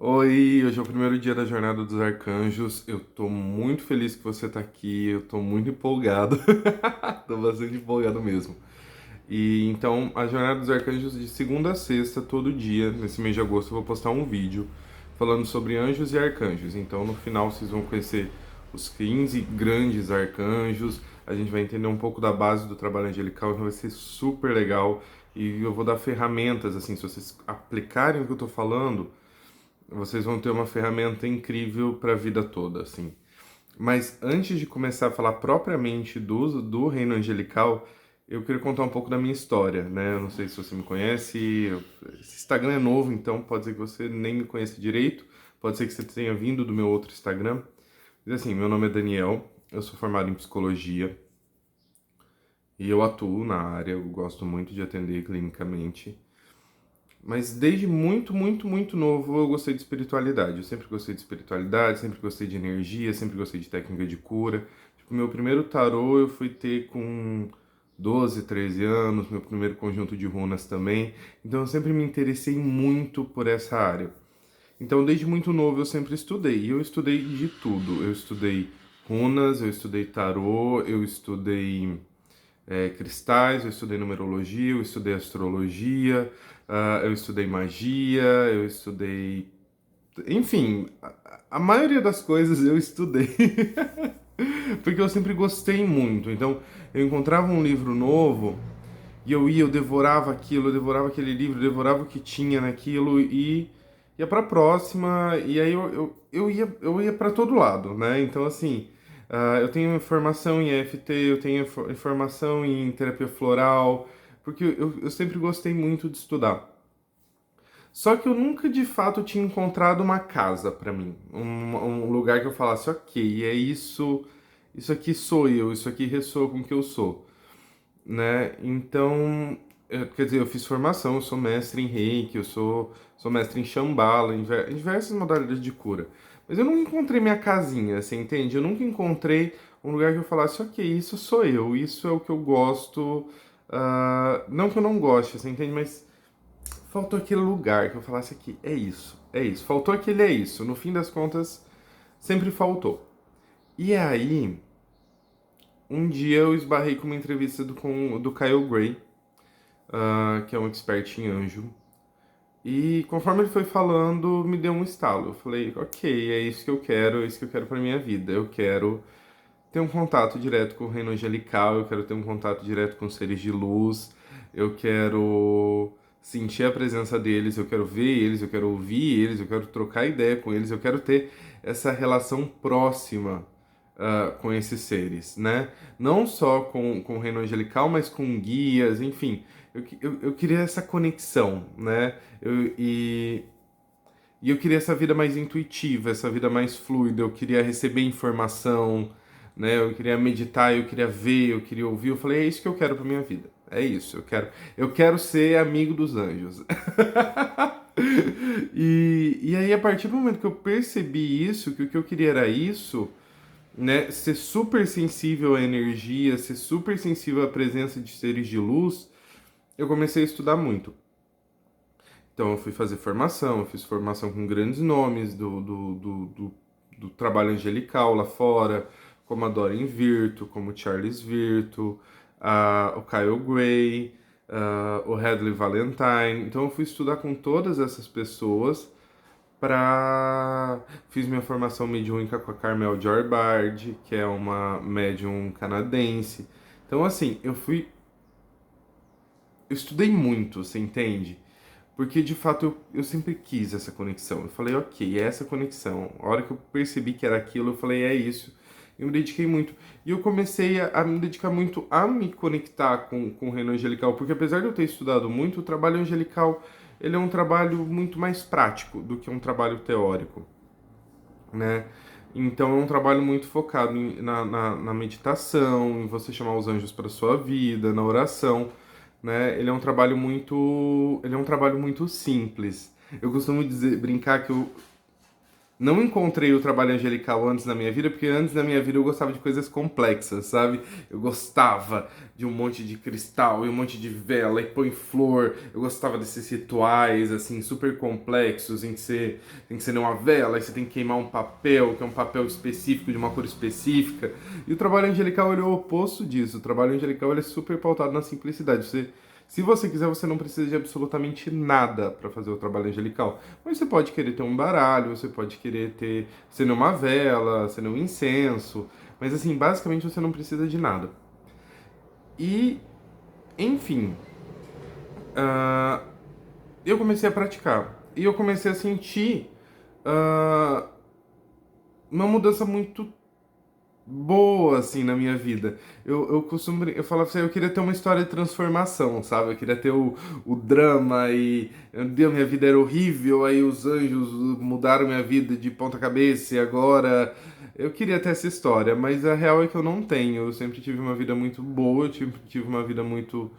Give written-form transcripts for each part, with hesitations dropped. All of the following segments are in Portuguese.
Oi, hoje é o primeiro dia da Jornada dos Arcanjos. Eu tô muito feliz que você tá aqui, eu tô muito empolgado. Tô bastante empolgado mesmo. E então, a Jornada dos Arcanjos de segunda a sexta, todo dia, nesse mês de agosto, eu vou postar um vídeo falando sobre anjos e arcanjos. Então, no final, vocês vão conhecer os 15 grandes arcanjos. A gente vai entender um pouco da base do trabalho angelical, então vai ser super legal. E eu vou dar ferramentas, assim, se vocês aplicarem o que eu tô falando, vocês vão ter uma ferramenta incrível para a vida toda, assim. Mas antes de começar a falar propriamente do reino angelical, eu queria contar um pouco da minha história, né? Eu não sei se você me conhece, esse Instagram é novo, então pode ser que você nem me conheça direito, pode ser que você tenha vindo do meu outro Instagram. Mas assim, meu nome é Daniel, eu sou formado em psicologia e eu atuo na área, eu gosto muito de atender clinicamente. Mas desde muito novo eu gostei de espiritualidade. Eu sempre gostei de espiritualidade, sempre gostei de energia, sempre gostei de técnica de cura. Tipo, meu primeiro tarô eu fui ter com 12, 13 anos, meu primeiro conjunto de runas também. Então eu sempre me interessei muito por essa área. Então desde muito novo eu sempre estudei. E eu estudei de tudo. Eu estudei runas, eu estudei tarô, eu estudei cristais, eu estudei numerologia, eu estudei astrologia, eu estudei magia, eu estudei. Enfim, a maioria das coisas eu estudei. Porque eu sempre gostei muito. Então, eu encontrava um livro novo e eu devorava aquilo, eu devorava aquele livro, eu devorava o que tinha naquilo e ia pra próxima. E aí eu ia para todo lado, né? Então, assim, eu tenho formação em EFT, eu tenho formação em terapia floral, porque eu sempre gostei muito de estudar. Só que eu nunca de fato tinha encontrado uma casa pra mim, um lugar que eu falasse, ok, é isso, isso aqui sou eu, isso aqui ressoa com o que eu sou, né? Então, quer dizer, eu fiz formação, eu sou mestre em Reiki, sou mestre em Shambhala, em diversas modalidades de cura. Mas eu não encontrei minha casinha, você entende? Eu nunca encontrei um lugar que eu falasse, ok, isso sou eu, isso é o que eu gosto. Não que eu não goste, você entende? Mas faltou aquele lugar que eu falasse aqui, é isso, é isso. Faltou aquele é isso. No fim das contas, sempre faltou. E aí, um dia eu esbarrei com uma entrevista do Kyle Gray, que é um expert em anjo. E conforme ele foi falando, me deu um estalo. Eu falei, ok, é isso que eu quero, é isso que eu quero pra minha vida. Eu quero ter um contato direto com o reino angelical, eu quero ter um contato direto com seres de luz, eu quero sentir a presença deles, eu quero ver eles, eu quero ouvir eles, eu quero trocar ideia com eles, eu quero ter essa relação próxima com esses seres, né? Não só com o reino angelical, mas com guias, enfim. Eu queria essa conexão, né? E eu queria essa vida mais intuitiva, essa vida mais fluida. Eu queria receber informação, né? Eu queria meditar, eu queria ver, eu queria ouvir. Eu falei, é isso que eu quero para minha vida. É isso, eu quero ser amigo dos anjos. E aí, a partir do momento que eu percebi isso, que o que eu queria era isso, né? Ser super sensível à energia, ser super sensível à presença de seres de luz, eu comecei a estudar muito. Então eu fui fazer formação, eu fiz formação com grandes nomes do trabalho angelical lá fora, como a Doreen Virtue, como o Charles Virtue, o Kyle Gray, o Hadley Valentine. Então eu fui estudar com todas essas pessoas para fiz minha formação mediúnica com a Carmel Jorbard, que é uma médium canadense. Então assim, eu estudei muito, você entende? Porque de fato eu sempre quis essa conexão. Eu falei, ok, é essa conexão. A hora que eu percebi que era aquilo, eu falei, é isso. Eu me dediquei muito. E eu comecei a me dedicar muito a me conectar com o reino angelical, porque apesar de eu ter estudado muito, o trabalho angelical ele é um trabalho muito mais prático do que um trabalho teórico, né? Então é um trabalho muito focado na meditação, em você chamar os anjos para sua vida, na oração, né? Ele é um trabalho muito simples. Eu costumo dizer, brincar que não encontrei o trabalho angelical antes na minha vida, porque antes na minha vida eu gostava de coisas complexas, sabe? Eu gostava de um monte de cristal e um monte de vela e põe flor. Eu gostava desses rituais, assim, super complexos, em que você tem que acender uma vela e você tem que queimar um papel, que é um papel específico, de uma cor específica. E o trabalho angelical, ele é o oposto disso. O trabalho angelical, ele é super pautado na simplicidade. Se você quiser, você não precisa de absolutamente nada para fazer o trabalho angelical. Mas você pode querer ter um baralho, você pode querer ter, acender uma vela, acender um incenso. Mas assim, basicamente você não precisa de nada. E, enfim, ah, eu comecei a praticar. E eu comecei a sentir ah, uma mudança muito boa, assim, na minha vida. Eu falava assim, eu queria ter uma história de transformação, sabe? Eu queria ter o drama e, meu Deus, minha vida era horrível, aí os anjos mudaram minha vida de ponta cabeça e agora eu queria ter essa história, mas a real é que eu não tenho. Eu sempre tive uma vida muito boa, eu sempre tive uma vida muito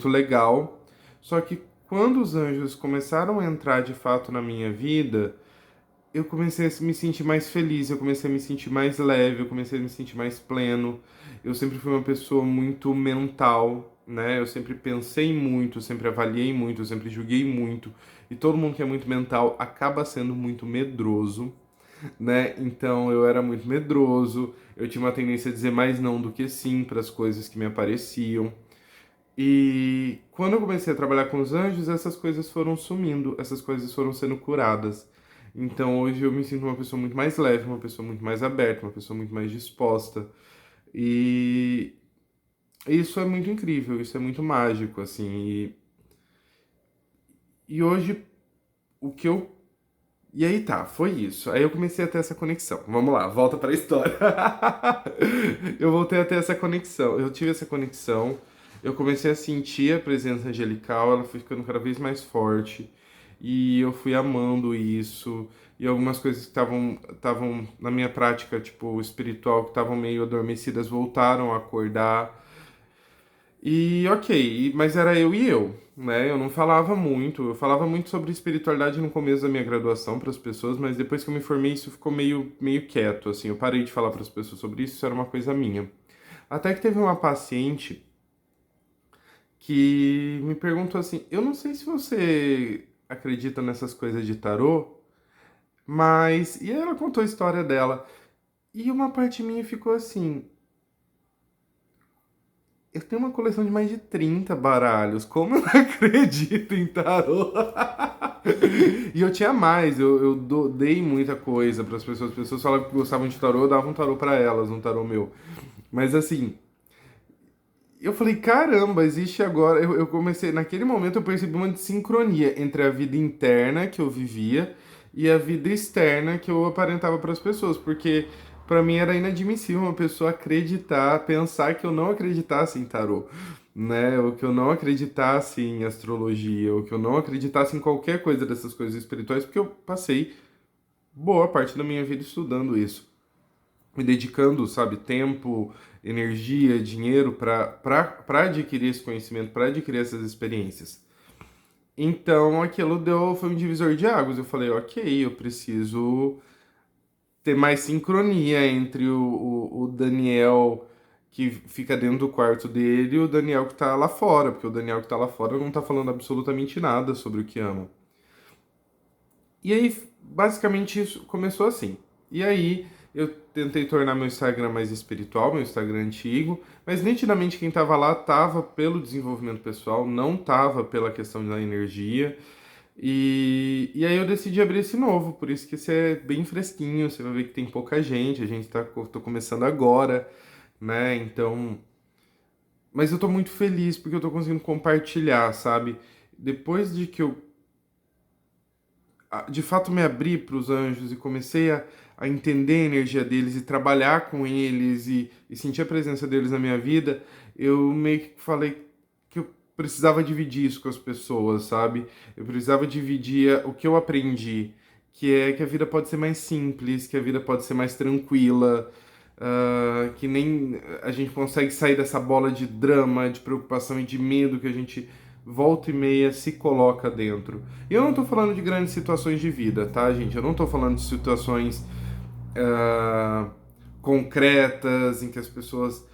legal. Só que quando os anjos começaram a entrar de fato na minha vida, eu comecei a me sentir mais feliz, eu comecei a me sentir mais leve, eu comecei a me sentir mais pleno. Eu sempre fui uma pessoa muito mental, né? Eu sempre pensei muito, sempre avaliei muito, eu sempre julguei muito. E todo mundo que é muito mental acaba sendo muito medroso, né? Então eu era muito medroso, eu tinha uma tendência a dizer mais não do que sim para as coisas que me apareciam. E quando eu comecei a trabalhar com os anjos, essas coisas foram sumindo, essas coisas foram sendo curadas. Então hoje eu me sinto uma pessoa muito mais leve, uma pessoa muito mais aberta, uma pessoa muito mais disposta. E isso é muito incrível, isso é muito mágico, assim. E hoje o que eu. E aí tá, foi isso. Aí eu comecei a ter essa conexão. Vamos lá, volta para a história. Eu voltei a ter essa conexão. Eu tive essa conexão. Eu comecei a sentir a presença angelical, ela foi ficando cada vez mais forte. E eu fui amando isso. E algumas coisas que estavam na minha prática, tipo, espiritual, que estavam meio adormecidas, voltaram a acordar. E ok, mas era eu e eu, né? Eu não falava muito, eu falava muito sobre espiritualidade no começo da minha graduação para as pessoas, mas depois que eu me formei isso ficou meio quieto, assim, eu parei de falar para as pessoas sobre isso, isso era uma coisa minha. Até que teve uma paciente que me perguntou assim: eu não sei se você acredita nessas coisas de tarô, mas. E aí ela contou a história dela. E uma parte minha ficou assim: eu tenho uma coleção de mais de 30 baralhos. Como eu não acredito em tarô? E eu tinha mais, dei muita coisa para as pessoas. As pessoas falavam que gostavam de tarô, eu dava um tarô para elas, um tarô meu. Mas assim, eu falei, caramba, existe agora. Eu comecei, naquele momento eu percebi uma sincronia entre a vida interna que eu vivia e a vida externa que eu aparentava para as pessoas, porque para mim era inadmissível uma pessoa acreditar, pensar que eu não acreditasse em tarô, né? Ou que eu não acreditasse em astrologia, ou que eu não acreditasse em qualquer coisa dessas coisas espirituais, porque eu passei boa parte da minha vida estudando isso, me dedicando, sabe, tempo, energia, dinheiro para adquirir esse conhecimento, para adquirir essas experiências. Então aquilo foi um divisor de águas. Eu falei, ok, eu preciso ter mais sincronia entre o Daniel que fica dentro do quarto dele e o Daniel que tá lá fora, porque o Daniel que tá lá fora não tá falando absolutamente nada sobre o que ama. E aí, basicamente, isso começou assim. E aí, eu tentei tornar meu Instagram mais espiritual, meu Instagram antigo, mas nitidamente quem tava lá tava pelo desenvolvimento pessoal, não tava pela questão da energia. E aí eu decidi abrir esse novo, por isso que esse é bem fresquinho, você vai ver que tem pouca gente, a gente tô começando agora, né? Então, mas eu tô muito feliz porque eu tô conseguindo compartilhar, sabe? Depois de que eu de fato me abri para os anjos e comecei a entender a energia deles e trabalhar com eles e sentir a presença deles na minha vida, eu meio que falei que eu precisava dividir isso com as pessoas, sabe? Eu precisava dividir o que eu aprendi, que é que a vida pode ser mais simples, que a vida pode ser mais tranquila, que nem a gente consegue sair dessa bola de drama, de preocupação e de medo que a gente volta e meia se coloca dentro. E eu não tô falando de grandes situações de vida, tá, gente? Eu não tô falando de situações ah, concretas em que as pessoas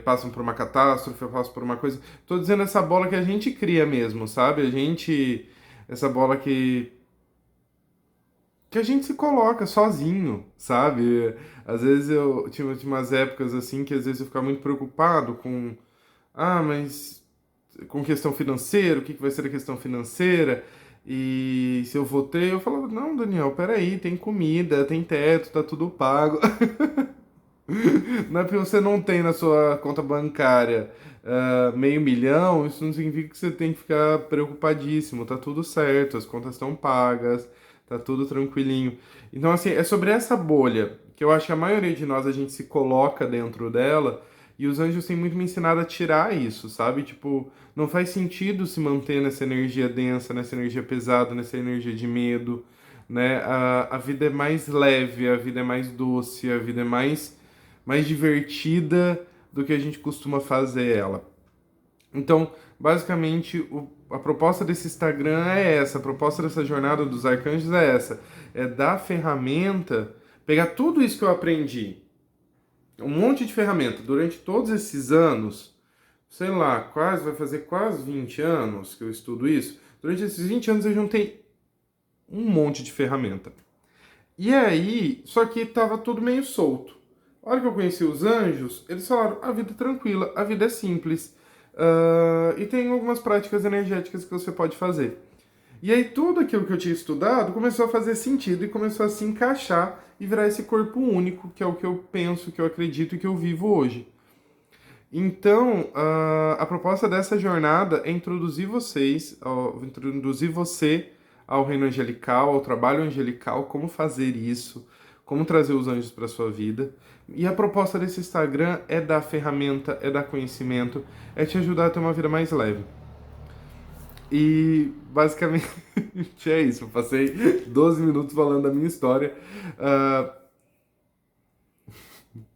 passam por uma catástrofe, passam por uma coisa. Tô dizendo essa bola que a gente cria mesmo, sabe? Essa bola que a gente se coloca sozinho, sabe? Às vezes eu tinha umas épocas assim que às vezes eu ficava muito preocupado com, mas com questão financeira, o que que vai ser a questão financeira? E se eu vou ter, eu falava, não, Daniel, peraí, tem comida, tem teto, tá tudo pago. Não é porque você não tem na sua conta bancária meio milhão, isso não significa que você tem que ficar preocupadíssimo. Tá tudo certo, as contas estão pagas, tá tudo tranquilinho. Então, assim, é sobre essa bolha que eu acho que a maioria de nós a gente se coloca dentro dela e os anjos têm muito me ensinado a tirar isso, sabe? Tipo, não faz sentido se manter nessa energia densa, nessa energia pesada, nessa energia de medo, né? A vida é mais leve, a vida é mais doce, a vida é mais divertida do que a gente costuma fazer ela. Então, basicamente, a proposta desse Instagram é essa, a proposta dessa jornada dos arcanjos é essa, é dar ferramenta, pegar tudo isso que eu aprendi, um monte de ferramenta, durante todos esses anos, sei lá, vai fazer quase 20 anos que eu estudo isso, durante esses 20 anos eu juntei um monte de ferramenta. E aí, só que tava tudo meio solto. A hora que eu conheci os anjos, eles falaram: a vida é tranquila, a vida é simples. E tem algumas práticas energéticas que você pode fazer. E aí tudo aquilo que eu tinha estudado começou a fazer sentido e começou a se encaixar e virar esse corpo único, que é o que eu penso, que eu acredito e que eu vivo hoje. Então, a proposta dessa jornada é introduzir você ao reino angelical, ao trabalho angelical, como fazer isso, como trazer os anjos para sua vida. E a proposta desse Instagram é dar ferramenta, é dar conhecimento, é te ajudar a ter uma vida mais leve. E basicamente é isso. Eu passei 12 minutos falando da minha história. Uh,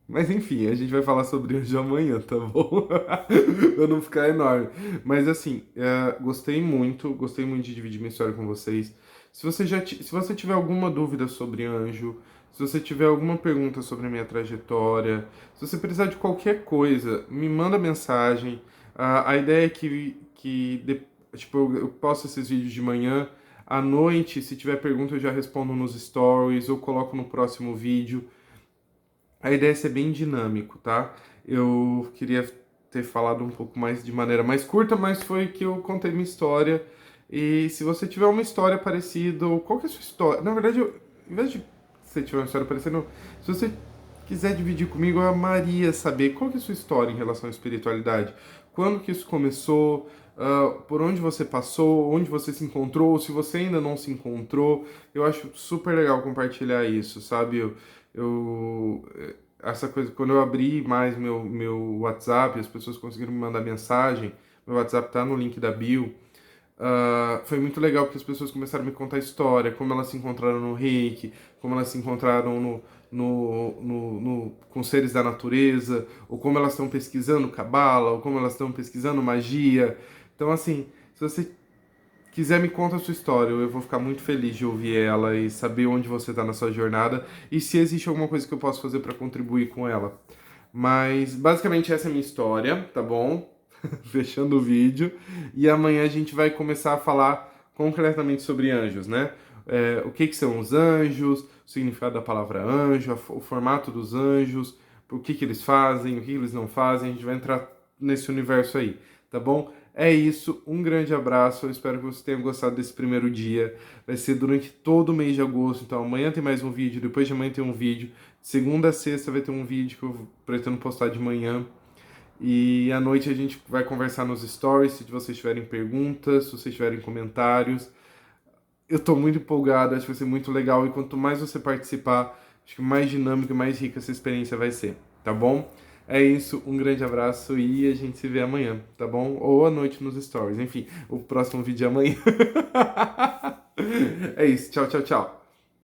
Mas enfim, a gente vai falar sobre hoje amanhã, tá bom? Pra não ficar enorme. Mas assim, gostei muito de dividir minha história com vocês. Se você tiver alguma dúvida sobre anjo, se você tiver alguma pergunta sobre a minha trajetória, se você precisar de qualquer coisa, me manda mensagem. A ideia é tipo, eu posto esses vídeos de manhã. À noite, se tiver pergunta, eu já respondo nos stories ou coloco no próximo vídeo. A ideia é ser bem dinâmico, tá? Eu queria ter falado um pouco mais de maneira mais curta, mas foi que eu contei minha história. E se você tiver uma história parecida, ou qual que é a sua história? Na verdade, em vez de você tiver uma história parecida, se você quiser dividir comigo, eu amaria saber qual que é a sua história em relação à espiritualidade. Quando que isso começou? Por onde você passou? Onde você se encontrou? Ou se você ainda não se encontrou? Eu acho super legal compartilhar isso, sabe? Essa coisa, quando eu abri mais meu WhatsApp, as pessoas conseguiram me mandar mensagem, meu WhatsApp tá no link da bio, foi muito legal porque as pessoas começaram a me contar a história, como elas se encontraram no Reiki, como elas se encontraram com seres da natureza, ou como elas estão pesquisando Cabala, ou como elas estão pesquisando magia. Então, assim, se você quiser me conta a sua história, eu vou ficar muito feliz de ouvir ela e saber onde você está na sua jornada e se existe alguma coisa que eu posso fazer para contribuir com ela. Mas basicamente essa é a minha história, tá bom? Fechando o vídeo. E amanhã a gente vai começar a falar concretamente sobre anjos, né? O que são os anjos, o significado da palavra anjo, o formato dos anjos, o que eles fazem, o que eles não fazem. A gente vai entrar nesse universo aí, tá bom? É isso, um grande abraço, eu espero que você tenha gostado desse primeiro dia. Vai ser durante todo o mês de agosto, então amanhã tem mais um vídeo, depois de amanhã tem um vídeo. Segunda a sexta vai ter um vídeo que eu pretendo postar de manhã. E à noite a gente vai conversar nos stories, se vocês tiverem perguntas, se vocês tiverem comentários. Eu tô muito empolgado, acho que vai ser muito legal e quanto mais você participar, acho que mais dinâmica e mais rica essa experiência vai ser, tá bom? É isso, um grande abraço e a gente se vê amanhã, tá bom? Ou à noite nos stories, enfim, o próximo vídeo é amanhã. É isso, tchau, tchau, tchau.